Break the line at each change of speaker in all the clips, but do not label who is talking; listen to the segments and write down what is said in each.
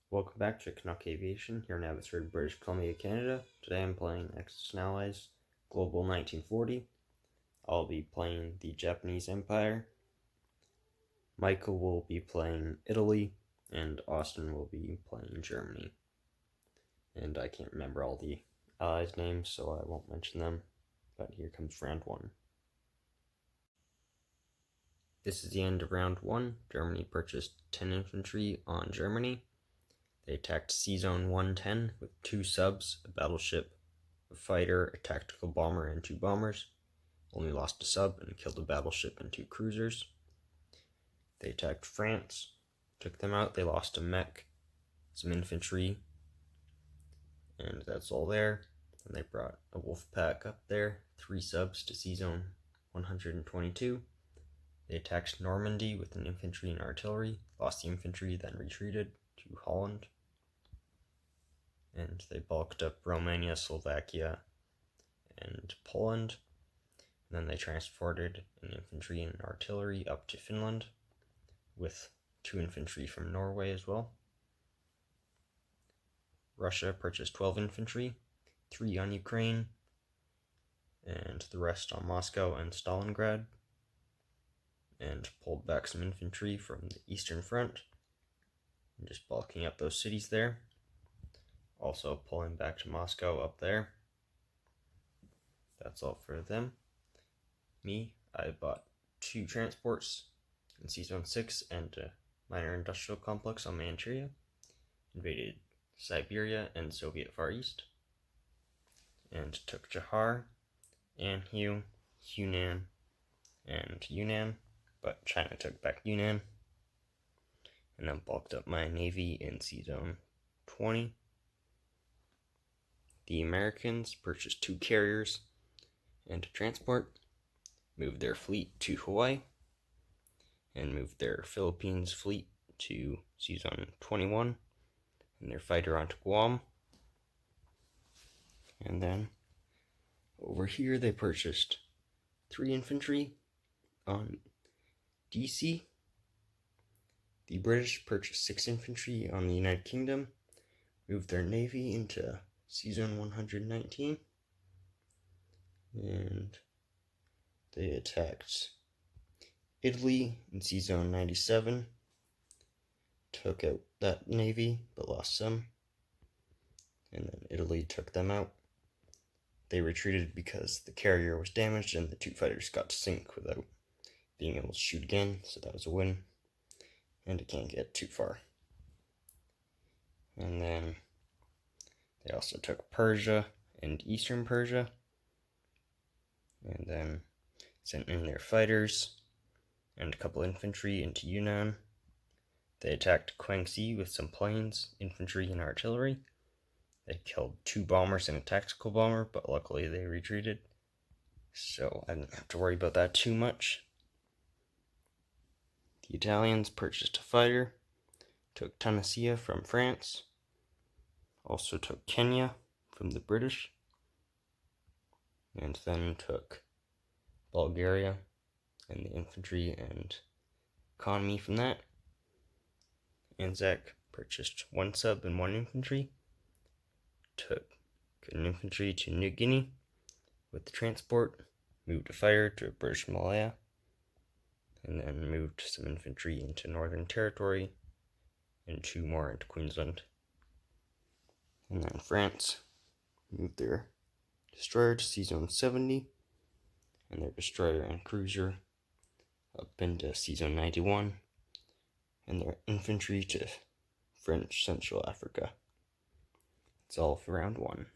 Welcome back to Canuck Aviation, here in Abbotsford, British Columbia, Canada. Today I'm playing Axis&Allies Global 1940. I'll be playing the Japanese Empire. Michael will be playing Italy, and Austin will be playing Germany. And I can't remember all the allies' names, so I won't mention them, but here comes round one. This is the end of round one. Germany purchased 10 infantry on Germany. They attacked Sea Zone 110 with 2 subs, a battleship, a fighter, a tactical bomber, and 2 bombers. Only lost a sub and killed a battleship and 2 cruisers. They attacked France, took them out. They lost a mech, some infantry, and that's all there. And they brought a wolf pack up there, 3 subs to Sea Zone 122. They attacked Normandy with an infantry and artillery, lost the infantry, then retreated to Holland. And they bulked up Romania, Slovakia, and Poland. And then they transported an infantry and artillery up to Finland, with 2 infantry from Norway as well. Russia purchased 12 infantry, 3 on Ukraine, and the rest on Moscow and Stalingrad, and pulled back some infantry from the Eastern Front, and just bulking up those cities there. Also pulling back to Moscow up there. That's all for them. Me, I bought 2 transports in Sea Zone 6 and a minor industrial complex on Manchuria. Invaded Siberia and Soviet Far East. And took Johar, Anhui, Hunan, and Yunnan, but China took back Yunnan. And then bulked up my navy in Sea Zone 20. The Americans purchased 2 carriers and a transport, moved their fleet to Hawaii, and moved their Philippines fleet to Sea Zone 21, and their fighter onto Guam. And then over here they purchased 3 infantry on DC. The British purchased 6 infantry on the United Kingdom, moved their navy into Sea Zone 119, and they attacked Italy in Sea Zone 97, took out that navy but lost some, and then Italy took them out. They retreated because the carrier was damaged and the 2 fighters got to sink without being able to shoot again, so that was a win, and it can't get too far. And then they also took Persia and Eastern Persia, and then sent in their fighters and a couple infantry into Yunnan. They attacked Guangxi with some planes, infantry, and artillery. They killed 2 bombers and a tactical bomber, but luckily they retreated, so I didn't have to worry about that too much. The Italians purchased a fighter, took Tunisia from France, also took Kenya from the British, and then took Bulgaria and the infantry and economy from that. Anzac purchased 1 sub and 1 infantry, took an infantry to New Guinea with the transport, moved a fighter to British Malaya, and then moved some infantry into Northern Territory and 2 more into Queensland. And then France moved their destroyer to Sea Zone 70, and their destroyer and cruiser up into Sea Zone 91, and their infantry to French Central Africa. That's all for round 1.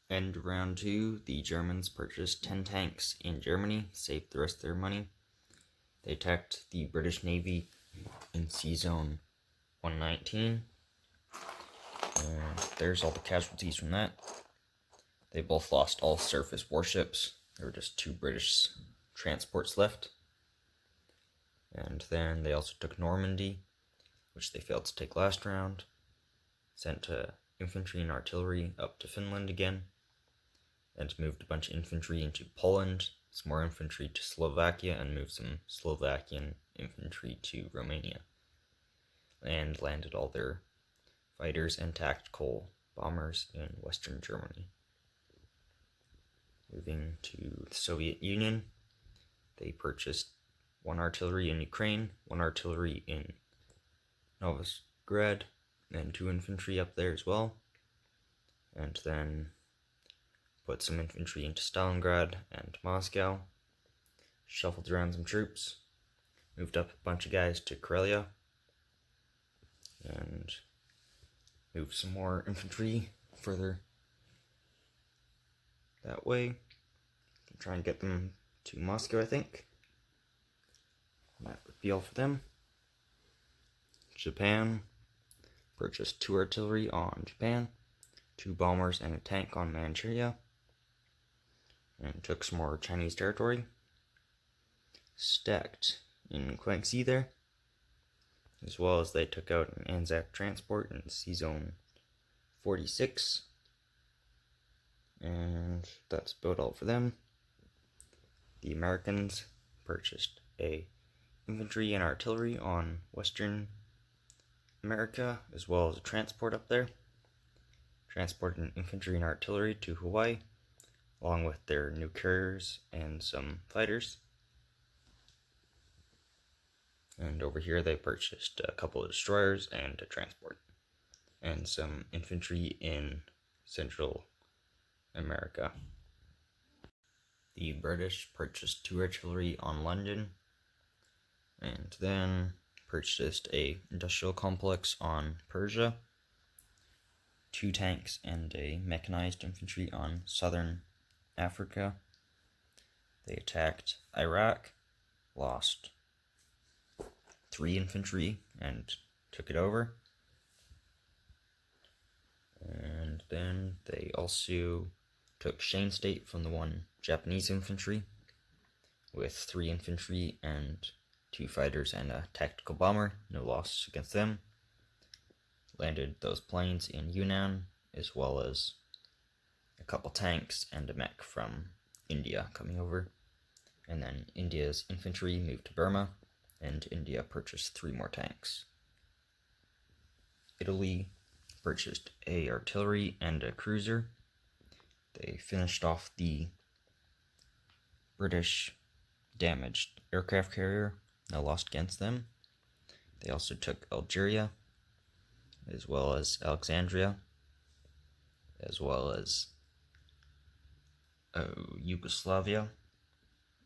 End of round 2, the Germans purchased 10 tanks in Germany, saved the rest of their money. They attacked the British Navy in Sea Zone 119. And there's all the casualties from that. They both lost all surface warships. There were just 2 British transports left. And then they also took Normandy, which they failed to take last round. Sent infantry and artillery up to Finland again. And moved a bunch of infantry into Poland, some more infantry to Slovakia, and moved some Slovakian infantry to Romania. And and landed all their fighters and tactical bombers in Western Germany. Moving to the Soviet Union, they purchased 1 artillery in Ukraine, 1 artillery in Novosibirsk, and 2 infantry up there as well. And then put some infantry into Stalingrad and Moscow, shuffled around some troops, moved up a bunch of guys to Karelia, and moved some more infantry further that way. Try and get them to Moscow, I think. That would be all for them. Japan purchased 2 artillery on Japan, 2 bombers and a tank on Manchuria, and took some more Chinese territory. Stacked in Guangxi there, as well as they took out an Anzac transport in C-Zone 46. And that's about all for them. The Americans purchased a infantry and artillery on Western America, as well as a transport up there. Transported infantry and artillery to Hawaii, along with their new carriers and some fighters. And over here they purchased a couple of destroyers and a transport, and some infantry in Central America. The British purchased 2 artillery on London, and then purchased a industrial complex on Persia, 2 tanks and a mechanized infantry on southern Africa. They attacked Iraq, lost 3 infantry and took it over. And then they also took Shane State from the 1 Japanese infantry, with 3 infantry and 2 fighters and a tactical bomber, no loss against them. Landed those planes in Yunnan, as well as a couple tanks and a mech from India coming over. And then India's infantry moved to Burma, and India purchased 3 more tanks. Italy purchased a artillery and a cruiser. They finished off the British damaged aircraft carrier, no loss against them. They also took Algeria, as well as Alexandria, as well as Yugoslavia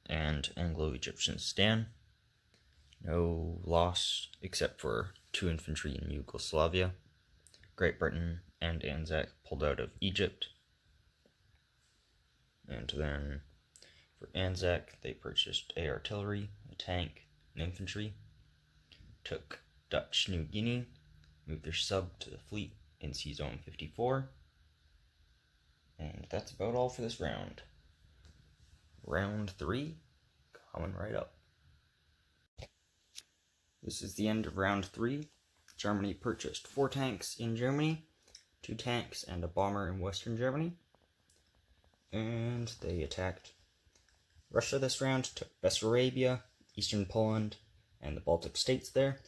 and Anglo-Egyptian Sudan. No loss except for 2 infantry in Yugoslavia. Great Britain and Anzac pulled out of Egypt. And then for Anzac, they purchased a artillery, a tank, and infantry. Took Dutch New Guinea, moved their sub to the fleet in C-Zone 54. And that's about all for this round. Round 3, coming right up. This is the end of round 3. Germany purchased 4 tanks in Germany, 2 tanks and a bomber in Western Germany. And they attacked Russia this round, took Bessarabia, Eastern Poland, and the Baltic states there.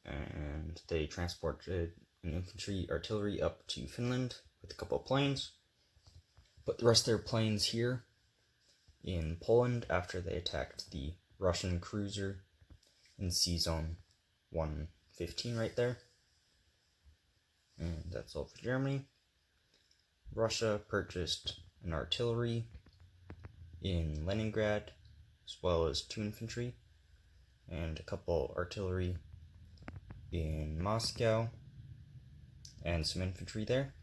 And they transported an infantry artillery up to Finland with a couple of planes. Put the rest of their planes here in Poland after they attacked the Russian cruiser in C-Zone 115 right there. And that's all for Germany. Russia purchased an artillery in Leningrad, as well as 2 infantry, and a couple artillery in Moscow, and some infantry there.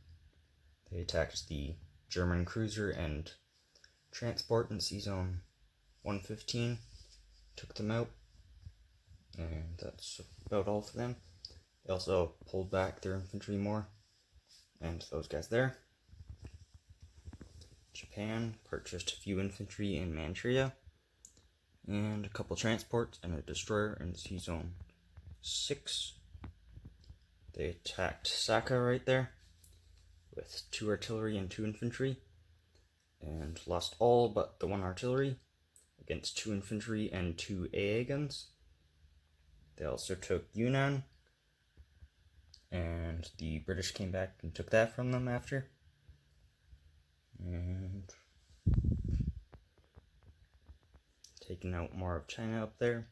They attacked the German cruiser and transport in C-Zone 115, took them out, and that's about all for them. They also pulled back their infantry more, and those guys there. Japan purchased a few infantry in Manchuria, and a couple transports and a destroyer in C-Zone 6. They attacked Saka right there, with 2 artillery and 2 infantry, and lost all but the 1 artillery against 2 infantry and 2 AA guns. They also took Yunnan, and the British came back and took that from them after. And taking out more of China up there.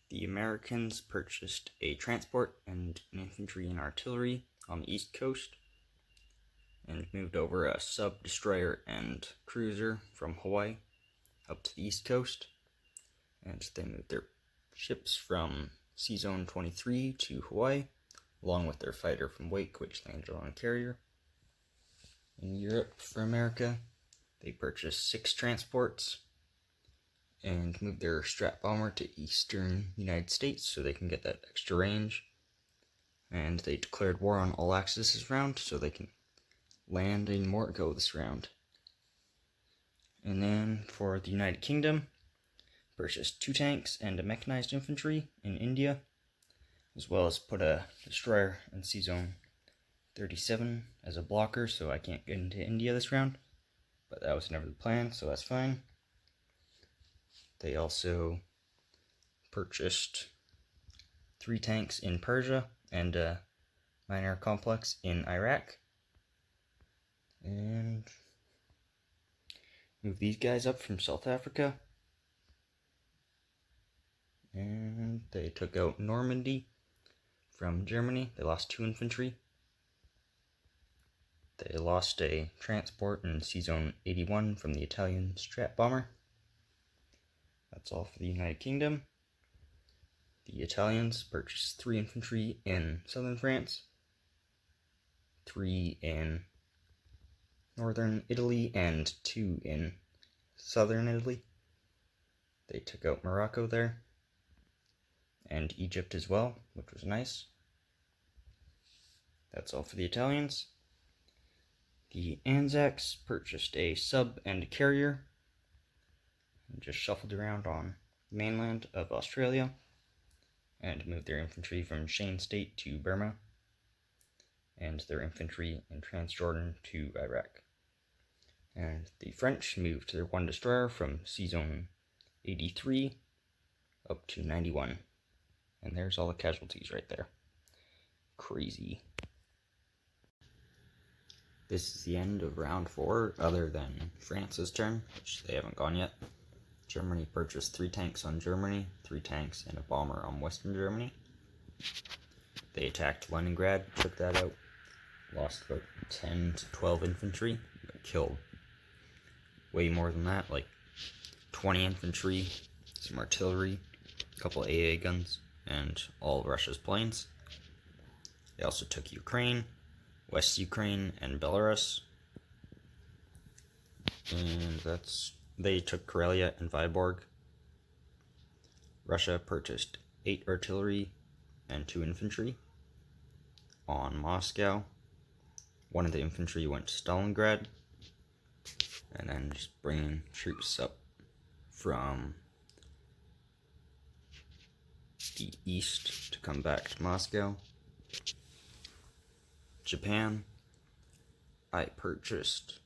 The Americans purchased a transport and an infantry and artillery on the east coast, and moved over a sub-destroyer and cruiser from Hawaii up to the east coast. And they moved their ships from Zone 23 to Hawaii, along with their fighter from Wake, which landed on a carrier. In Europe, for America, they purchased 6 transports and moved their Strat bomber to eastern United States so they can get that extra range. And they declared war on all Axis this round so they can land in Morgo this round. And then for the United Kingdom, purchased 2 tanks and a mechanized infantry in India, as well as put a destroyer in Zone 37 as a blocker, so I can't get into India this round. But that was never the plan, so that's fine. They also purchased 3 tanks in Persia and a minor complex in Iraq. And move these guys up from South Africa. And they took out Normandy from Germany. They lost 2 infantry. They lost a transport in Zone 81 from the Italian Strat bomber. That's all for the United Kingdom. The Italians purchased 3 infantry in southern France, 3 in northern Italy, and 2 in southern Italy. They took out Morocco there, and Egypt as well, which was nice. That's all for the Italians. The Anzacs purchased a sub and a carrier, and just shuffled around on the mainland of Australia, and moved their infantry from Shane State to Burma, and their infantry in Transjordan to Iraq. And the French moved their 1 destroyer from Zone 83 up to 91. And there's all the casualties right there. Crazy. This is the end of round 4, other than France's turn, which they haven't gone yet. Germany purchased 3 tanks on Germany, 3 tanks and a bomber on Western Germany. They attacked Leningrad, took that out, lost about 10 to 12 infantry, but killed way more than that, like 20 infantry, some artillery, a couple AA guns, and all of Russia's planes. They also took Ukraine, West Ukraine, and Belarus. And they took Karelia and Vyborg. Russia purchased 8 artillery and 2 infantry on Moscow. 1 of the infantry went to Stalingrad, and then just bringing troops up from the east to come back to Moscow. Japan, I purchased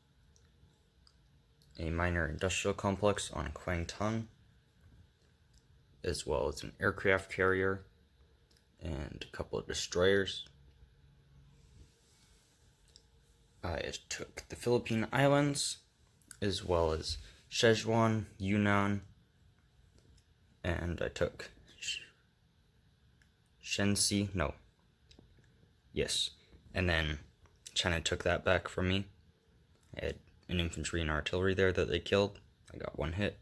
a minor industrial complex on Kwangtung, as well as an aircraft carrier and a couple of destroyers. I took the Philippine Islands, as well as Szechuan, Yunnan, and I took Shensi, and then China took that back from me. I had an infantry and artillery there that they killed. I got 1 hit.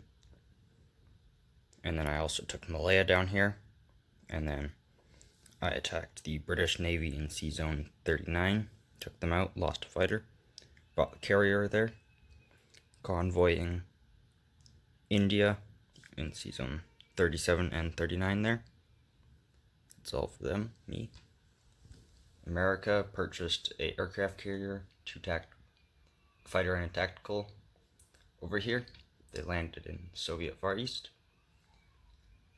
And then I also took Malaya down here, and then I attacked the British Navy in Zone 39, took them out, lost a fighter, brought the carrier there, convoying India in Zone 37 and 39 there. That's all for them, me. America purchased a aircraft carrier, 2 fighter and a tactical over here. They landed in Soviet Far East,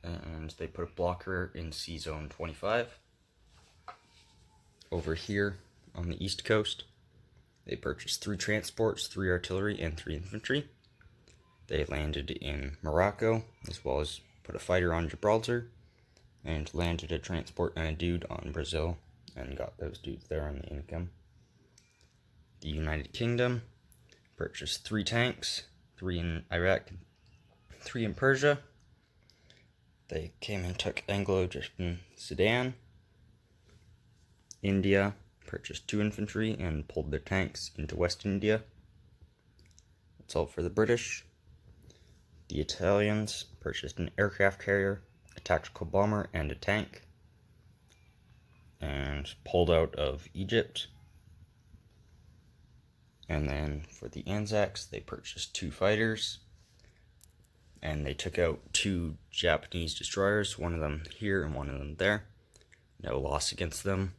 and they put a blocker in Zone 25. Over here on the east coast, they purchased 3 transports, 3 artillery, and 3 infantry. They landed in Morocco, as well as put a fighter on Gibraltar, and landed a transport and a dude on Brazil, and got those dudes there on the income. The United Kingdom purchased 3 tanks, 3 in Iraq, 3 in Persia. They came and took Anglo-Egyptian Sudan. India purchased 2 infantry and pulled their tanks into West India. That's all for the British. The Italians purchased an aircraft carrier, a tactical bomber, and a tank, and pulled out of Egypt. And then for the Anzacs, they purchased 2 fighters, and they took out 2 Japanese destroyers, one of them here and one of them there. No loss against them.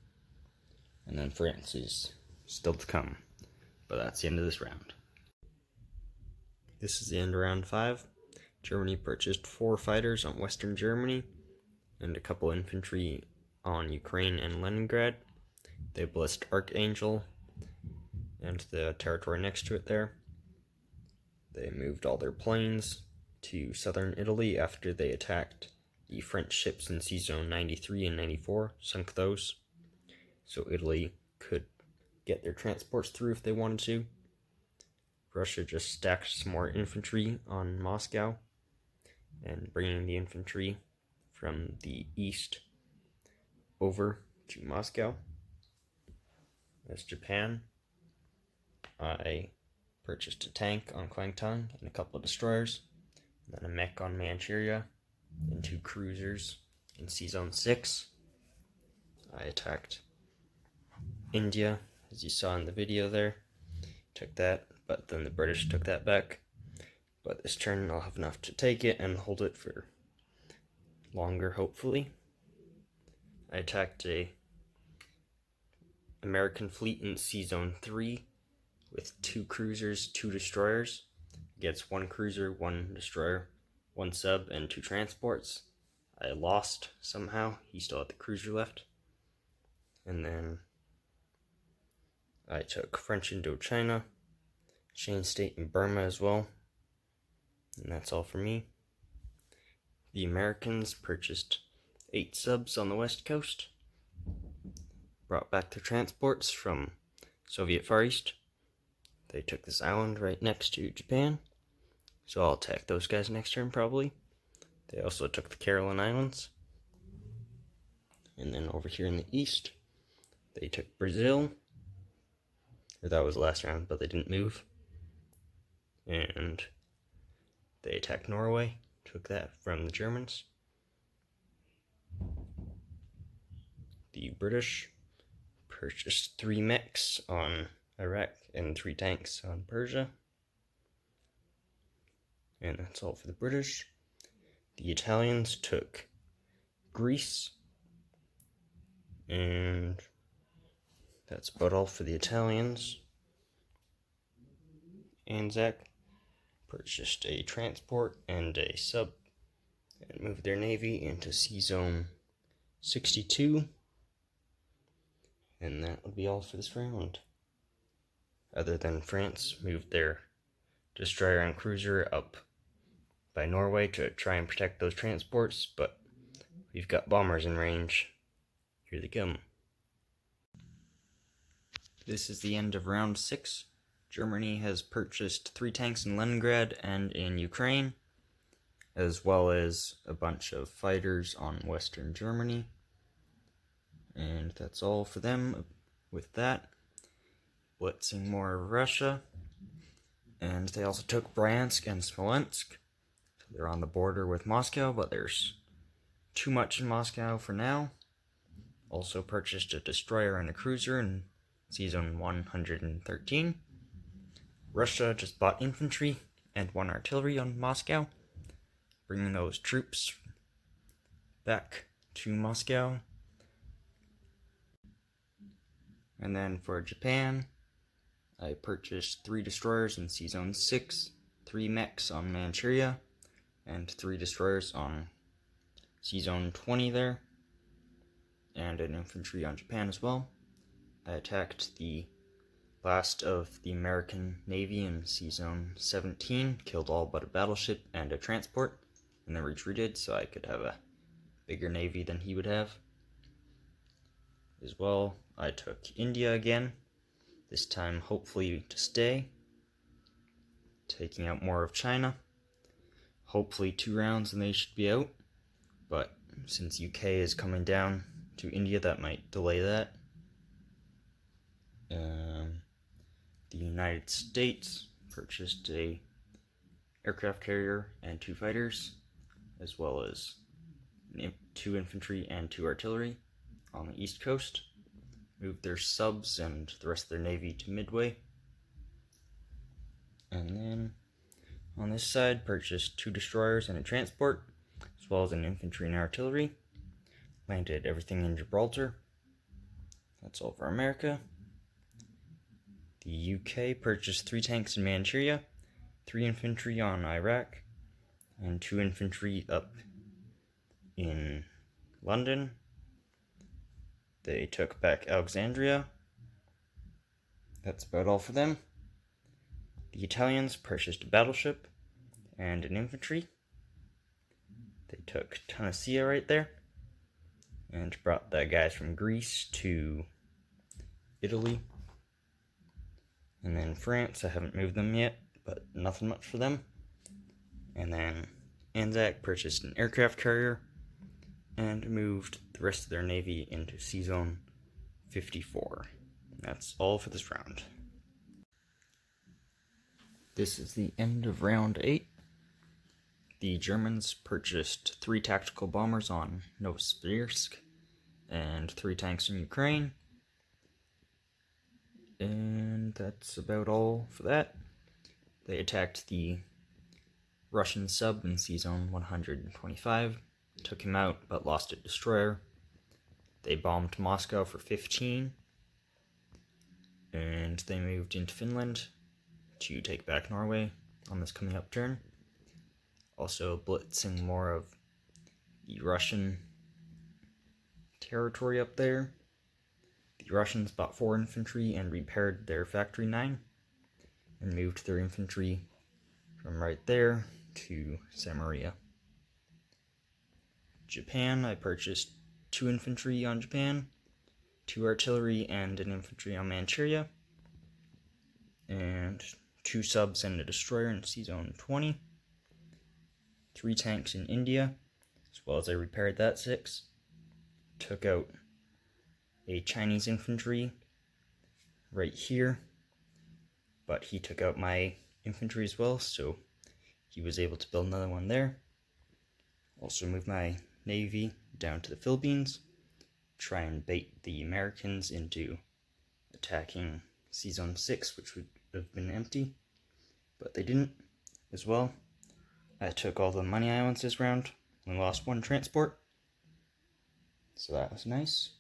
And then France is still to come. But that's the end of this round. This is the end of round 5. Germany purchased 4 fighters on Western Germany and a couple infantry on Ukraine and Leningrad. They blitzed Archangel and the territory next to it there. They moved all their planes to southern Italy after they attacked the French ships in Sea Zone 93 and 94, sunk those, so Italy could get their transports through if they wanted to. Russia just stacked some more infantry on Moscow, and bringing the infantry from the east over to Moscow. As Japan, I purchased a tank on Kwangtung and a couple of destroyers, and then a mech on Manchuria, and 2 cruisers in Sea Zone 6. I attacked India, as you saw in the video there. Took that, but then the British took that back. But this turn I'll have enough to take it and hold it for longer, hopefully. I attacked a American fleet in Sea Zone 3 with 2 cruisers, 2 destroyers, against 1 cruiser, 1 destroyer, 1 sub, and 2 transports. I lost somehow. He still had the cruiser left. And then I took French Indochina, Shane State in Burma as well. And that's all for me. The Americans purchased 8 subs on the west coast, brought back their transports from Soviet Far East. They took this island right next to Japan, so I'll attack those guys next turn probably. They also took the Caroline Islands. And then over here in the east, they took Brazil. Or that was the last round, but they didn't move. And they attacked Norway, took that from the Germans. The British purchased 3 mechs on Iraq and 3 tanks on Persia. And that's all for the British. The Italians took Greece. And that's about all for the Italians. Anzac purchased a transport and a sub and moved their navy into Sea Zone 62. And that would be all for this round. Other than France moved their destroyer and cruiser up by Norway to try and protect those transports, but we've got bombers in range. Here they come. This is the end of round 6. Germany has purchased 3 tanks in Leningrad and in Ukraine, as well as a bunch of fighters on Western Germany. And that's all for them with that. Blitzing more of Russia. And they also took Bryansk and Smolensk. So they're on the border with Moscow, but there's too much in Moscow for now. Also purchased a destroyer and a cruiser in Sea Zone 113. Russia just bought infantry and 1 artillery on Moscow, bringing those troops back to Moscow. And then for Japan, I purchased 3 destroyers in Sea Zone 6, 3 mechs on Manchuria, and 3 destroyers on Sea Zone 20 there, and an infantry on Japan as well. I attacked the Last of the American Navy in Sea Zone 17, killed all but a battleship and a transport, and then retreated so I could have a bigger navy than he would have. As well, I took India again, this time hopefully to stay, taking out more of China. Hopefully 2 rounds and they should be out, but since UK is coming down to India, that might delay that. The United States purchased a aircraft carrier and 2 fighters, as well as 2 infantry and 2 artillery on the east coast. Moved their subs and the rest of their navy to Midway. And then on this side, purchased 2 destroyers and a transport, as well as an infantry and artillery. Landed everything in Gibraltar. That's all for America. The UK purchased 3 tanks in Manchuria, 3 infantry on Iraq, and 2 infantry up in London. They took back Alexandria. That's about all for them. The Italians purchased a battleship and an infantry. They took Tunisia right there and brought the guys from Greece to Italy. And then France, I haven't moved them yet, but nothing much for them. And then Anzac purchased an aircraft carrier and moved the rest of their navy into Sea Zone 54. That's all for this round. This is the end of round 8. The Germans purchased 3 tactical bombers on Novosibirsk and 3 tanks in Ukraine. And that's about all for that. They attacked the Russian sub in Sea Zone 125, took him out but lost a destroyer. They bombed Moscow for 15, and they moved into Finland to take back Norway on this coming up turn. Also blitzing more of the Russian territory up there. The Russians bought 4 infantry and repaired their Factory 9 and moved their infantry from right there to Samaria. Japan, I purchased 2 infantry on Japan, 2 artillery and an infantry on Manchuria, and 2 subs and a destroyer in Sea Zone 20, 3 tanks in India, as well as I repaired that 6, took out a Chinese infantry right here, but he took out my infantry as well, so he was able to build another one there. Also moved my navy down to the Philippines, try and bait the Americans into attacking Sea Zone 6, which would have been empty, but they didn't as well. I took all the money islands this round, only lost 1 transport, so that was nice.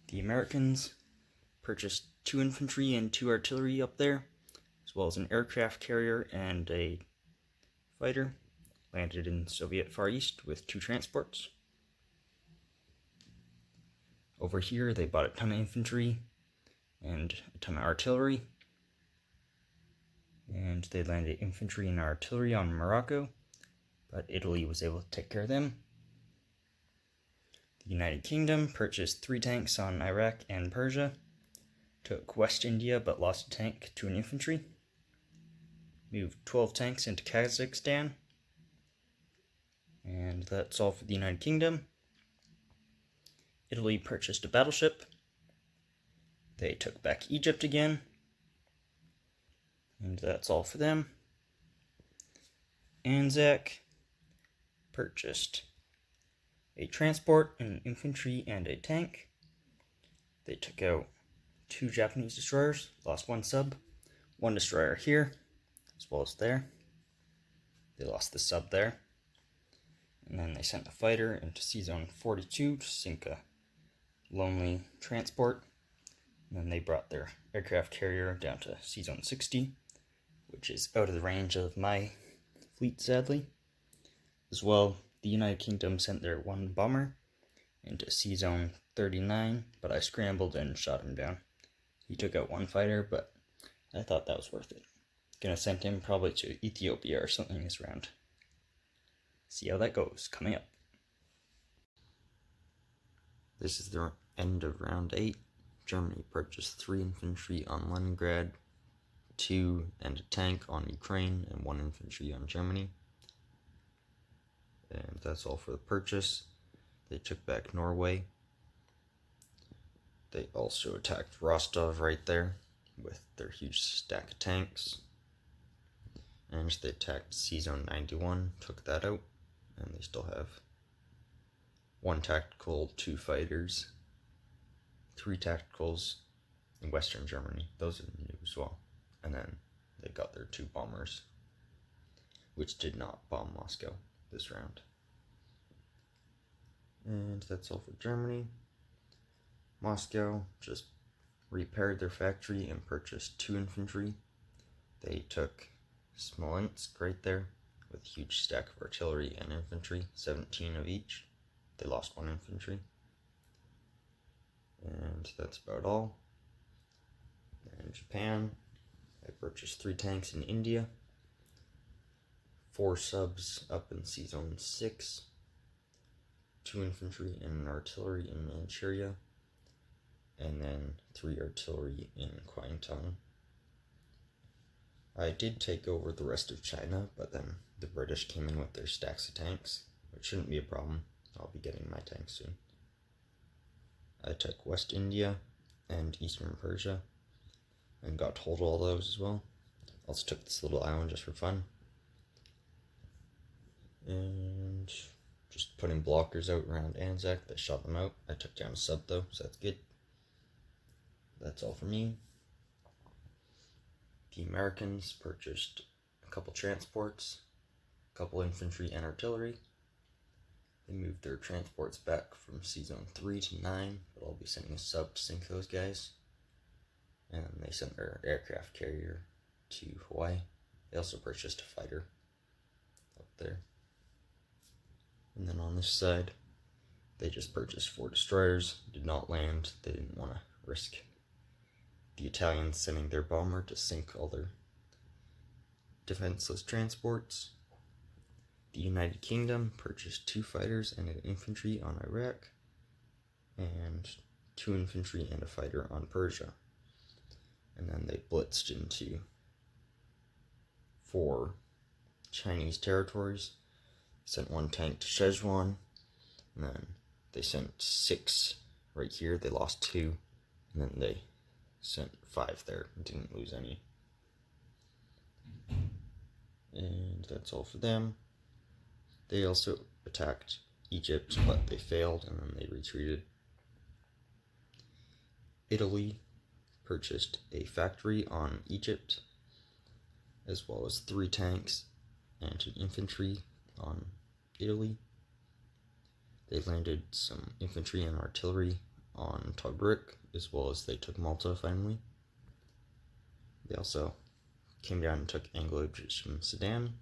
The Americans purchased 2 infantry and 2 artillery up there, as well as an aircraft carrier and a fighter. Landed in Soviet Far East with 2 transports. Over here, they bought a ton of infantry and a ton of artillery. And they landed infantry and artillery on Morocco, but Italy was able to take care of them. The United Kingdom purchased 3 tanks on Iraq and Persia, took West India but lost a tank to an infantry, moved 12 tanks into Kazakhstan, and that's all for the United Kingdom. Italy purchased a battleship. They took back Egypt again, and that's all for them. Anzac purchased a transport, an infantry, and a tank. They took out 2 Japanese destroyers, lost 1 sub, 1 destroyer here, as well as there. They lost the sub there. And then they sent a fighter into Sea Zone 42 to sink a lonely transport. And then they brought their aircraft carrier down to Sea Zone 60, which is out of the range of my fleet, sadly. As well, the United Kingdom sent their 1 bomber into Sea Zone 39, but I scrambled and shot him down. He took out one fighter, but I thought that was worth it. Gonna send him probably to Ethiopia or something this round. See how that goes, coming up. This is the end of round 8. Germany purchased 3 infantry on Leningrad, 2 and a tank on Ukraine, and 1 infantry on Germany. And that's all for the purchase. They took back Norway. They also attacked Rostov right there with their huge stack of tanks. And they attacked C-Zone 91, took that out, and they still have 1 tactical, 2 fighters, 3 tacticals in Western Germany. Those are new as well. And then they got their 2 bombers, which did not bomb Moscow this round. And that's all for Germany. Moscow just repaired their factory and purchased 2 infantry. They took Smolensk right there with a huge stack of artillery and infantry, 17 of each. They lost 1 infantry. And that's about all. And Japan, I purchased 3 tanks in India, 4 subs up in C-Zone 6, 2 infantry and artillery in Manchuria, and then 3 artillery in Kuantan. I did take over the rest of China, but then the British came in with their stacks of tanks, which shouldn't be a problem. I'll be getting my tanks soon. I took West India and Eastern Persia, and got hold of all those as well. Also took this little island just for fun. And just putting blockers out around Anzac. They shot them out. I took down a sub though, so that's good. That's all for me. The Americans purchased a couple transports, a couple infantry and artillery. They moved their transports back from C-Zone 3 to 9, but I'll be sending a sub to sink those guys. And they sent their aircraft carrier to Hawaii. They also purchased a fighter up there. And then on this side, they just purchased 4 destroyers, did not land. They didn't want to risk the Italians sending their bomber to sink all their defenseless transports. The United Kingdom purchased 2 fighters and an infantry on Iraq, and 2 infantry and a fighter on Persia. And then they blitzed into 4 Chinese territories, sent 1 tank to Szechuan, and then they sent 6 right here. They lost 2, and then they sent 5 there and didn't lose any. And that's all for them. They also attacked Egypt, but they failed, and then they retreated. Italy purchased a factory on Egypt, as well as 3 tanks and an infantry on Italy. They landed some infantry and artillery on Tobruk, as well as they took Malta finally. They also came down and took Anglo-Egyptian Sudan.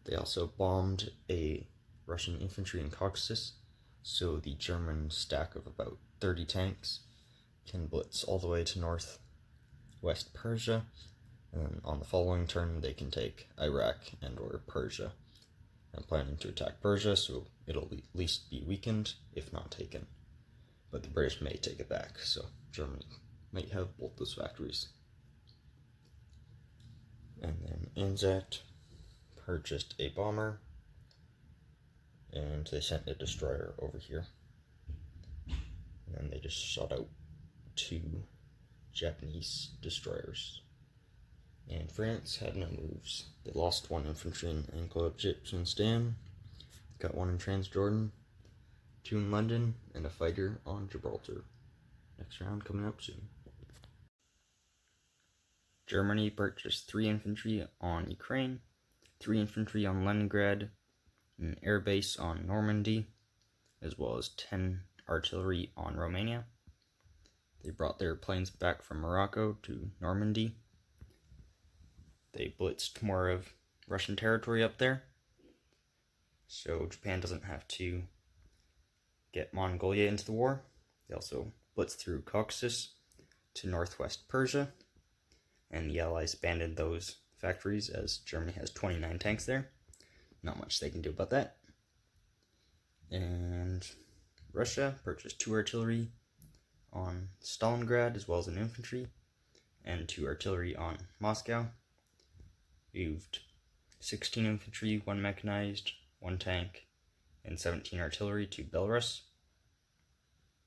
They also bombed a Russian infantry in Caucasus, so the German stack of about 30 tanks can blitz all the way to northwest Persia, and then on the following turn they can take Iraq and or Persia. I'm planning to attack Persia, so it'll at least be weakened, if not taken. But the British may take it back, so Germany might have both those factories. And then Anzac purchased a bomber, and they sent a destroyer over here. And then they just shot out 2 Japanese destroyers. And France had no moves. They lost 1 infantry in Anglo-Egyptian Sudan, got 1 in Transjordan, 2 in London, and a fighter on Gibraltar. Next round coming up soon. Germany purchased 3 infantry on Ukraine, 3 infantry on Leningrad, an air base on Normandy, as well as 10 artillery on Romania. They brought their planes back from Morocco to Normandy. They blitzed more of Russian territory up there, so Japan doesn't have to get Mongolia into the war. They also blitzed through Caucasus, to northwest Persia, and the Allies abandoned those factories as Germany has 29 tanks there. Not much they can do about that. And Russia purchased 2 artillery on Stalingrad as well as an infantry, and 2 artillery on Moscow. Moved 16 infantry, 1 mechanized, 1 tank, and 17 artillery to Belarus,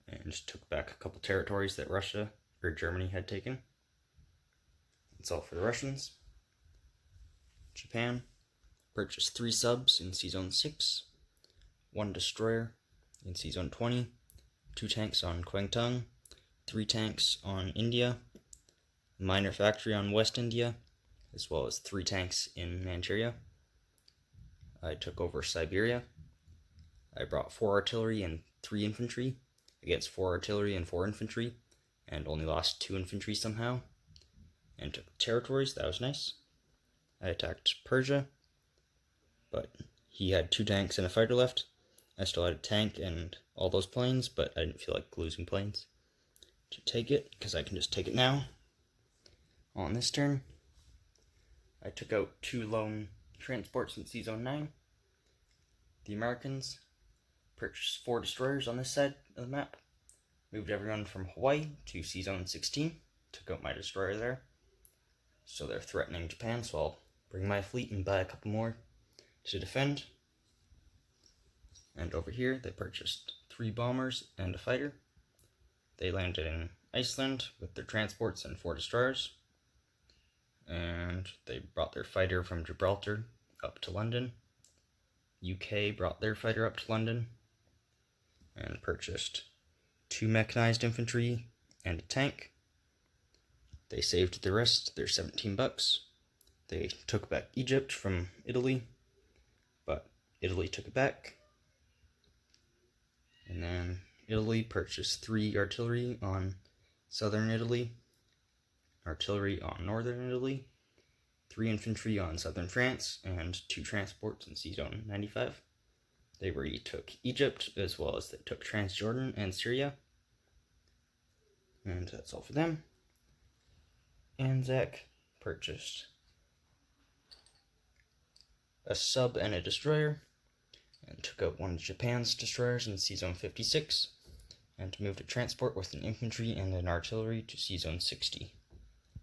and took back a couple territories that Germany had taken. That's all for the Russians. Japan purchased 3 subs in Season 6, 1 destroyer in Season 20, 2 tanks on Kwangtung, 3 tanks on India, a minor factory on West India, as well as 3 tanks in Manchuria. I took over Siberia. I brought 4 artillery and 3 infantry against 4 artillery and 4 infantry, and only lost 2 infantry somehow, and took territories. That was nice. I attacked Persia, but he had 2 tanks and a fighter left. I still had a tank and all those planes, but I didn't feel like losing planes to take it, because I can just take it now. On this turn, I took out 2 lone transports in Season 9. The Americans purchased 4 destroyers on this side of the map. Moved everyone from Hawaii to Season 16. Took out my destroyer there. So they're threatening Japan, so I'll bring my fleet and buy a couple more to defend. And over here, they purchased 3 bombers and a fighter. They landed in Iceland with their transports and 4 destroyers. And they brought their fighter from Gibraltar up to London. UK brought their fighter up to London and purchased 2 mechanized infantry and a tank. They saved the rest, their $17. They took back Egypt from Italy, but Italy took it back. And then Italy purchased 3 artillery on southern Italy, artillery on northern Italy, 3 infantry on southern France, and 2 transports in Season 95. They retook Egypt, as well as they took Transjordan and Syria. And that's all for them. Anzac purchased a sub and a destroyer, and took out one of Japan's destroyers in Season 56, and moved a transport with an infantry and an artillery to Season 60.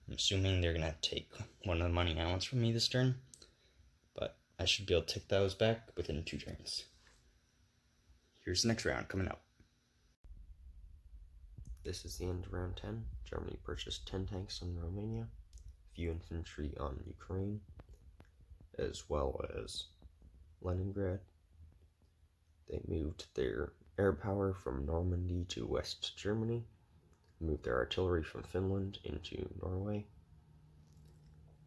I'm assuming they're going to take one of the money islands from me this turn, but I should be able to take those back within 2 turns. Here's the next round coming up. This is the end of round 10. Germany purchased 10 tanks on Romania, a few infantry on Ukraine, as well as Leningrad. They moved their air power from Normandy to West Germany, moved their artillery from Finland into Norway.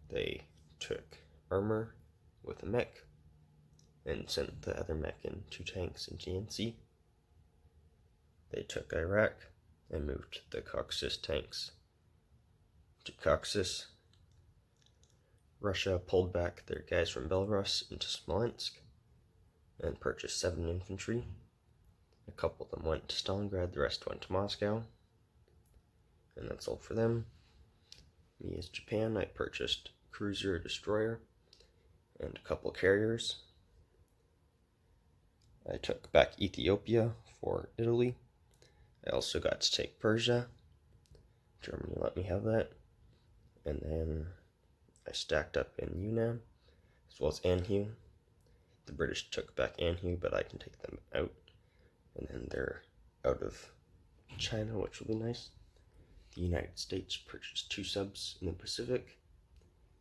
They took armor with a mech and sent the other mech in 2 tanks in GNC. They took Iraq and moved the Caucasus tanks to Caucasus. Russia pulled back their guys from Belarus into Smolensk and purchased 7 infantry. A couple of them went to Stalingrad, the rest went to Moscow. And that's all for them. Me as Japan, I purchased a cruiser, a destroyer, and a couple carriers. I took back Ethiopia for Italy. I also got to take Persia. Germany let me have that. And then I stacked up in Yunnan, as well as Anhui. The British took back Anhui, but I can take them out. And then they're out of China, which will be nice. The United States purchased 2 subs in the Pacific,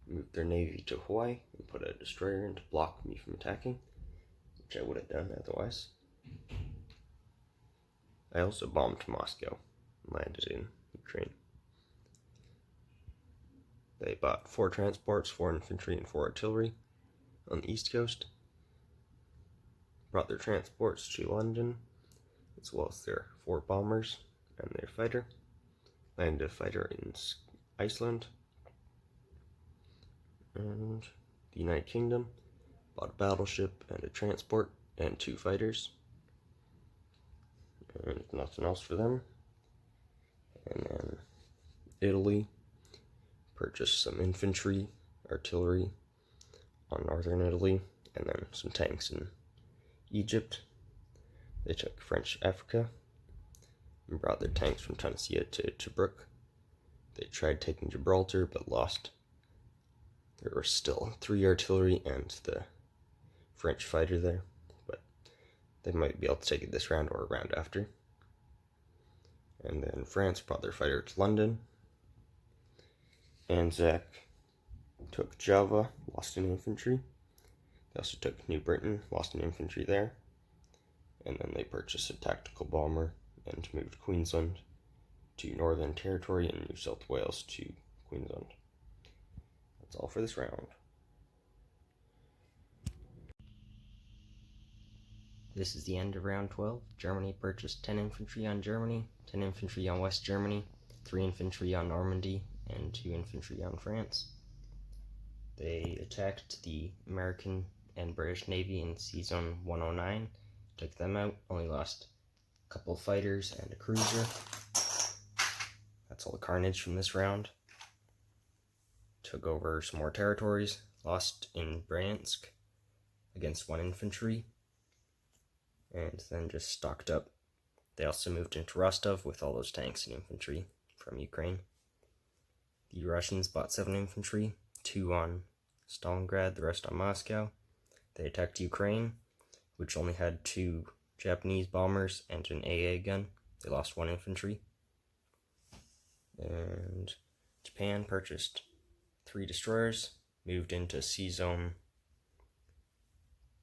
moved their navy to Hawaii, and put a destroyer in to block me from attacking, which I would have done otherwise. I also bombed Moscow and landed in Ukraine. They bought 4 transports, 4 infantry, and 4 artillery on the east coast, brought their transports to London, as well as their 4 bombers and their fighter, landed a fighter in Iceland, and the United Kingdom bought a battleship and a transport and 2 fighters, and nothing else for them. And then Italy purchased some infantry, artillery on northern Italy, and then some tanks in Egypt. They took French Africa and brought their tanks from Tunisia to Tobruk. They tried taking Gibraltar but lost. There were still 3 artillery and the French fighter there, but they might be able to take it this round or a round after. And then France brought their fighter to London. Anzac took Java, lost in infantry. They also took New Britain, lost in infantry there. And then they purchased a tactical bomber and moved Queensland to Northern Territory and New South Wales to Queensland. That's all for this round. This is the end of round 12. Germany purchased 10 infantry on Germany, 10 infantry on West Germany, 3 infantry on Normandy, and 2 infantry on France. They attacked the American and British Navy in Sea Zone 109, took them out, only lost a couple fighters and a cruiser. That's all the carnage from this round. Took over some more territories, lost in Bryansk against 1 infantry, and then just stocked up. They also moved into Rostov with all those tanks and infantry from Ukraine. The Russians bought 7 infantry, 2 on Stalingrad, the rest on Moscow. They attacked Ukraine, which only had 2 Japanese bombers and an AA gun. They lost 1 infantry. And Japan purchased 3 destroyers, moved into Sea Zone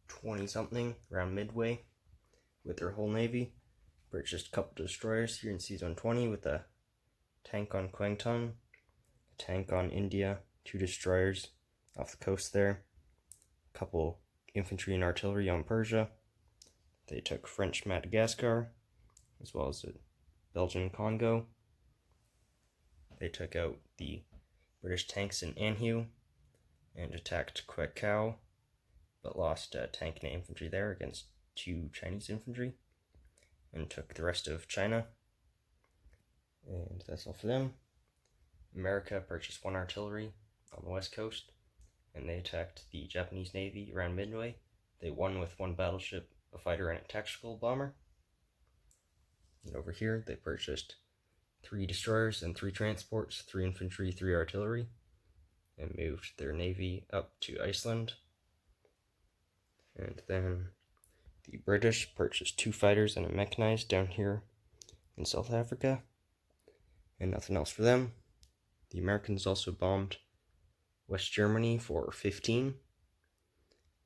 20-something, around Midway, with their whole navy. Purchased a couple destroyers here in Sea Zone 20 with a tank on Kwangtung, a tank on India, 2 destroyers off the coast there, a couple infantry and artillery on Persia. They took French Madagascar, as well as the Belgian Congo. They took out the British tanks in Anhui and attacked Kwekao, but lost a tank and infantry there against 2 Chinese infantry, and took the rest of China. And that's all for them. America purchased 1 artillery on the west coast, and they attacked the Japanese Navy around Midway. They won with 1 battleship, a fighter, and a tactical bomber. And over here, they purchased 3 destroyers and 3 transports, 3 infantry, 3 artillery, and moved their navy up to Iceland. And then the British purchased 2 fighters and a mechanized down here in South Africa, and nothing else for them. The Americans also bombed West Germany for 15.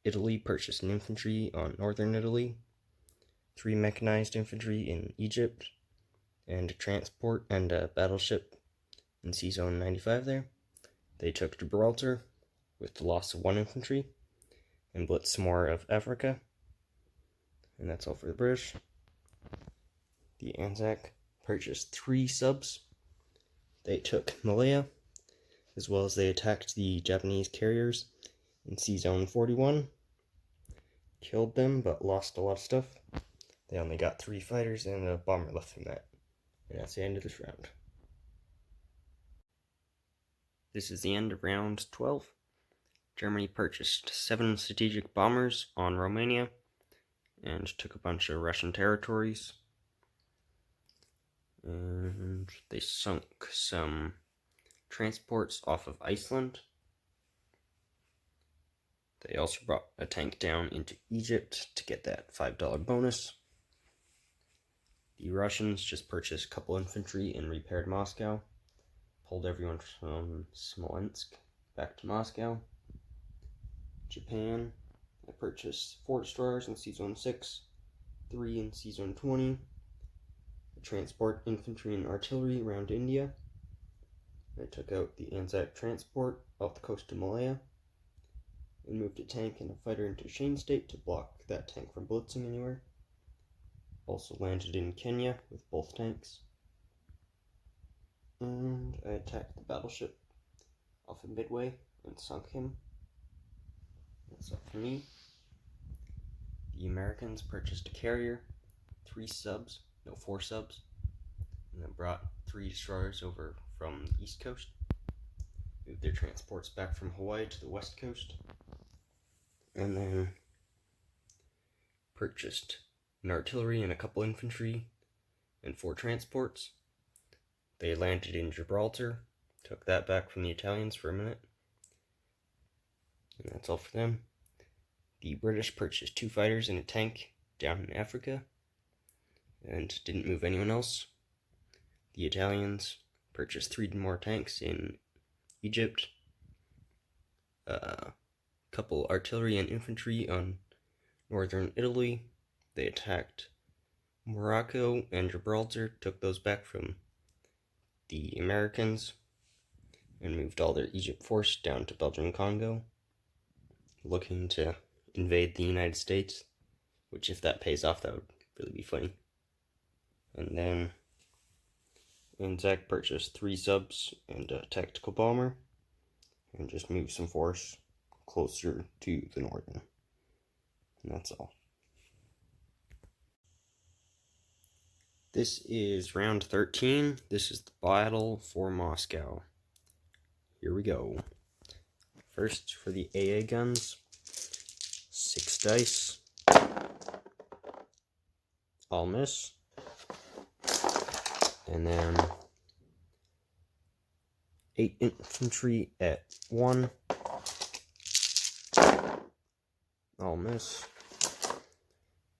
Italy purchased an infantry on northern Italy, 3 mechanized infantry in Egypt, and a transport and a battleship in Sea Zone 95 there. They took Gibraltar with the loss of 1 infantry and blitzed some more of Africa. And that's all for the British. The Anzac purchased 3 subs. They took Malaya, as well as they attacked the Japanese carriers in Sea Zone 41. Killed them, but lost a lot of stuff. They only got 3 fighters and a bomber left from that. And that's the end of this round. This is the end of round 12. Germany purchased 7 strategic bombers on Romania and took a bunch of Russian territories. And they sunk some transports off of Iceland. They also brought a tank down into Egypt to get that $5 bonus. The Russians just purchased a couple infantry and repaired Moscow. Pulled everyone from Smolensk back to Moscow. Japan, I purchased 4 destroyers in Sea Zone 6, 3 in Sea Zone 20, a transport, infantry, and artillery around India. I took out the Anzac transport off the coast of Malaya, and moved a tank and a fighter into Shane State to block that tank from blitzing anywhere. Also landed in Kenya with both tanks. And I attacked the battleship off of Midway and sunk him. That's all for me. The Americans purchased a carrier, 4 subs, and then brought 3 destroyers over from the East Coast, moved their transports back from Hawaii to the West Coast, and then purchased an artillery and a couple infantry and 4 transports. They landed in Gibraltar, took that back from the Italians for a minute, and that's all for them. The British purchased 2 fighters and a tank down in Africa, and didn't move anyone else. The Italians purchased 3 more tanks in Egypt, a couple artillery and infantry on northern Italy. They attacked Morocco and Gibraltar, took those back from the Americans, and moved all their Egypt force down to Belgian Congo, looking to invade the United States, which, if that pays off, that would really be funny. And then Anzac purchased 3 subs and a tactical bomber, and just moved some force closer to the northern. And that's all. This is round 13. This is the battle for Moscow. Here we go. First, for the AA guns, 6 dice. All miss. And then 8 infantry at 1. All miss.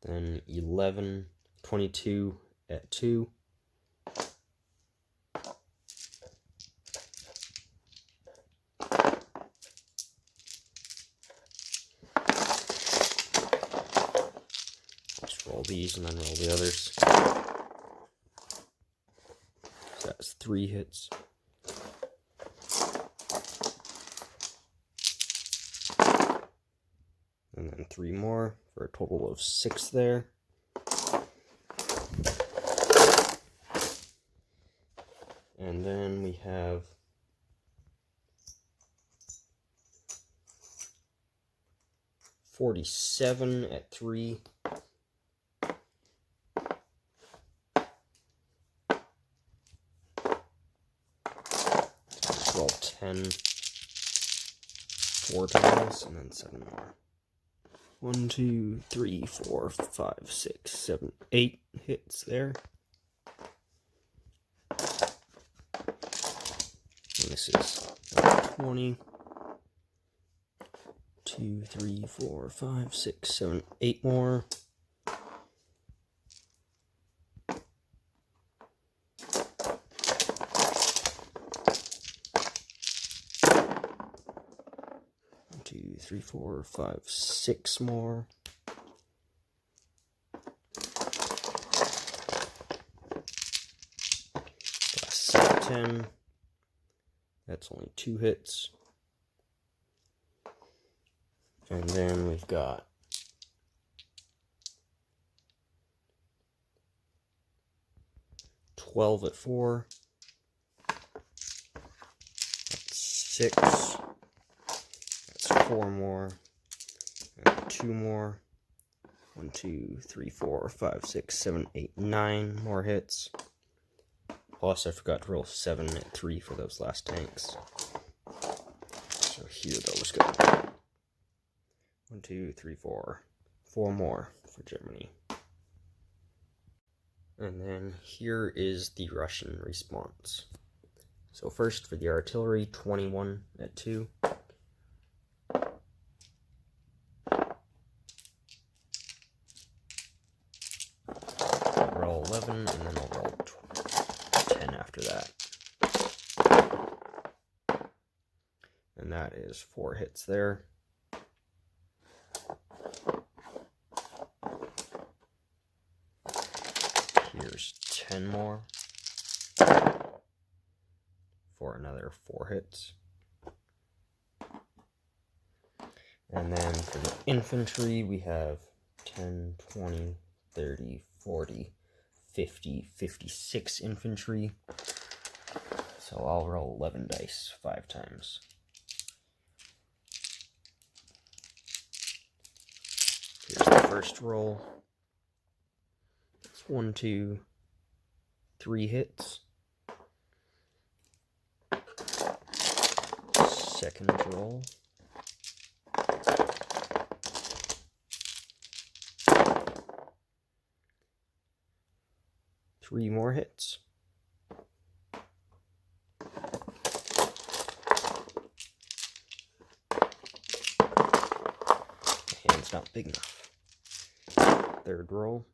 Then 11, 22 at 2. Just roll these and then roll the others. So that's 3 hits. And then 3 more for a total of 6 there. And then we have 47 at 3. So roll 10 4 times, and then 7 more. 1, 2, 3, 4, 5, 6, 7, 8 hits there. And this is 20. 2, 3, 4, 5, 6, 7, 8 more. Two, 3, 4, 5, 6 more. Got 10. That's only 2 hits. And then we've got 12 at 4. That's 6. That's 4 more. And 2 more. 1, 2, 3, 4, 5, 6, 7, 8, 9 more hits. Plus, I forgot to roll 7 at 3 for those last tanks. So here those go. 1, 2, 3, 4. 4 more for Germany. And then here is the Russian response. So first for the artillery, 21 at 2. I'll roll 11, and then I'll roll 10 after that. And that is 4 hits there. Here's 10 more for another 4 hits. And then for the infantry, we have 10, 20, 30, 40, 50, 56 infantry. So I'll roll 11 dice 5 times. Here's the first roll. 1, 2, 3 hits. Second roll. Three more hits. The hand's not big enough. Third roll.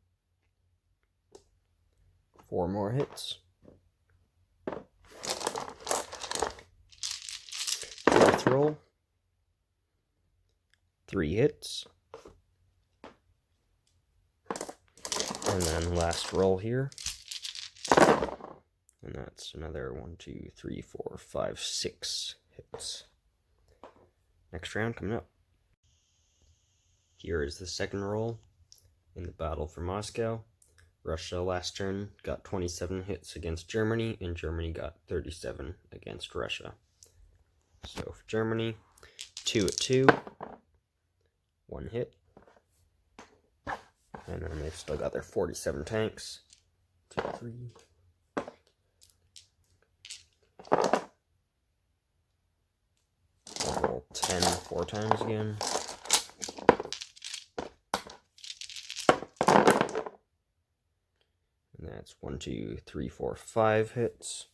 Four more hits. Fourth roll. Three hits. And then last roll here. And that's another 1, 2, 3, 4, 5, 6 hits. Next round coming up. Here is the second roll in the battle for Moscow. Russia last turn got 27 hits against Germany, and Germany got 37 against Russia. So for Germany, 2 at 2, 1 hit. And then they've still got their 47 tanks. 2, 3. Roll 10 4 times again. And that's 1, 2, 3, 4, 5 hits.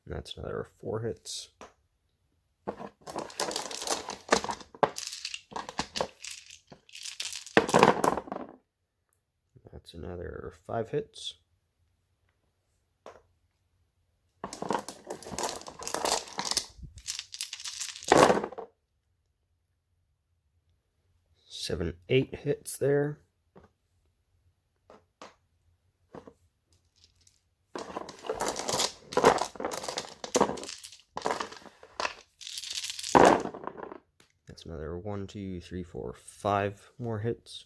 And that's another 4 hits. That's another 5 hits. Seven, 8 hits there. That's another 1, 2, 3, 4, 5 more hits.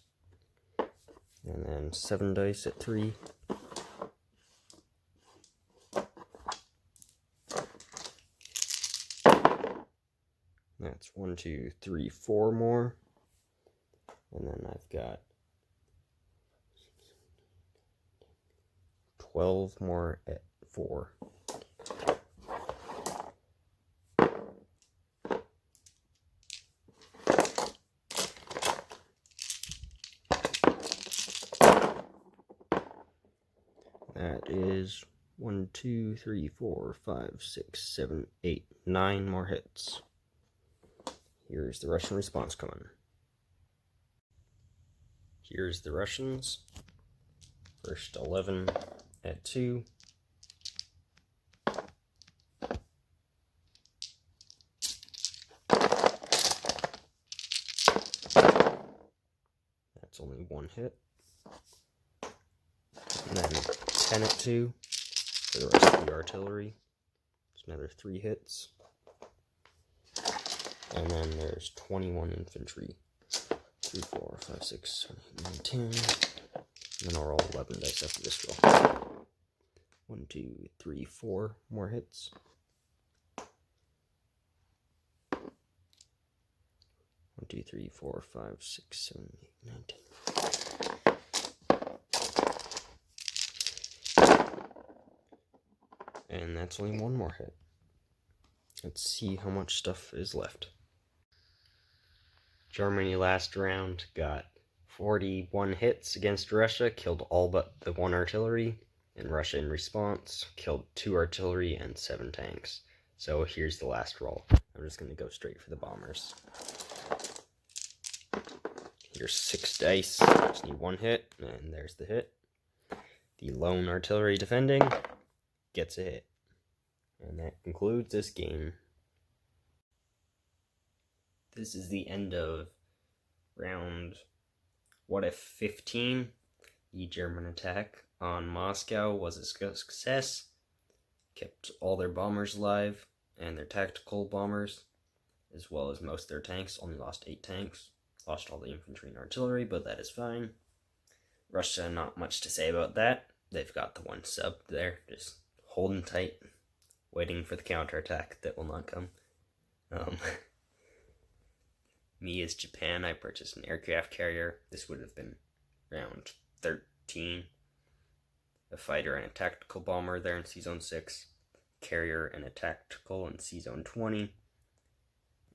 And then 7 dice at 3. That's 1, 2, 3, 4 more. And then I've got 12 more at 4. That is 1, 2, 3, 4, 5, 6, 7, 8, 9 more hits. Here's the Russian response coming. Here's the Russians. First 11 at 2. That's only 1 hit. And then 10 at 2 for the rest of the artillery. It's another 3 hits. And then there's 21 infantry. 3, 4, 5, 6, 7, 8, 9, 10. And then I'll roll 11 dice after this roll. 1, 2, 3, 4 more hits. 1, 2, 3, 4, 5, 6, 7, 8, 9, 10. And that's only 1 more hit. Let's see how much stuff is left. Germany last round got 41 hits against Russia, killed all but the 1 artillery, and Russia in response killed 2 artillery and 7 tanks. So here's the last roll. I'm just going to go straight for the bombers. Here's 6 dice, just need 1 hit, and there's the hit. The lone artillery defending gets a hit. And that concludes this game. This is the end of round, what if 15? The German attack on Moscow was a success. Kept all their bombers alive, and their tactical bombers, as well as most of their tanks. Only lost 8 tanks. Lost all the infantry and artillery, but that is fine. Russia, not much to say about that. They've got the 1 sub there, just holding tight, waiting for the counterattack that will not come. Me as Japan, I purchased an aircraft carrier. This would have been round 13, a fighter and a tactical bomber there in C-Zone 6, carrier and a tactical in C-Zone 20,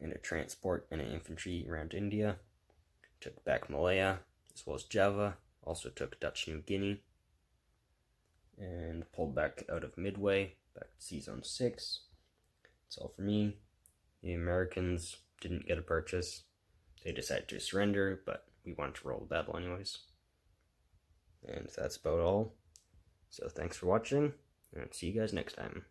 and a transport and an infantry around India. Took back Malaya, as well as Java. Also took Dutch New Guinea. And pulled back out of Midway, back to C-Zone 6. That's all for me. The Americans didn't get a purchase. They decided to surrender, but we wanted to roll the battle anyways. And that's about all. So thanks for watching, and see you guys next time.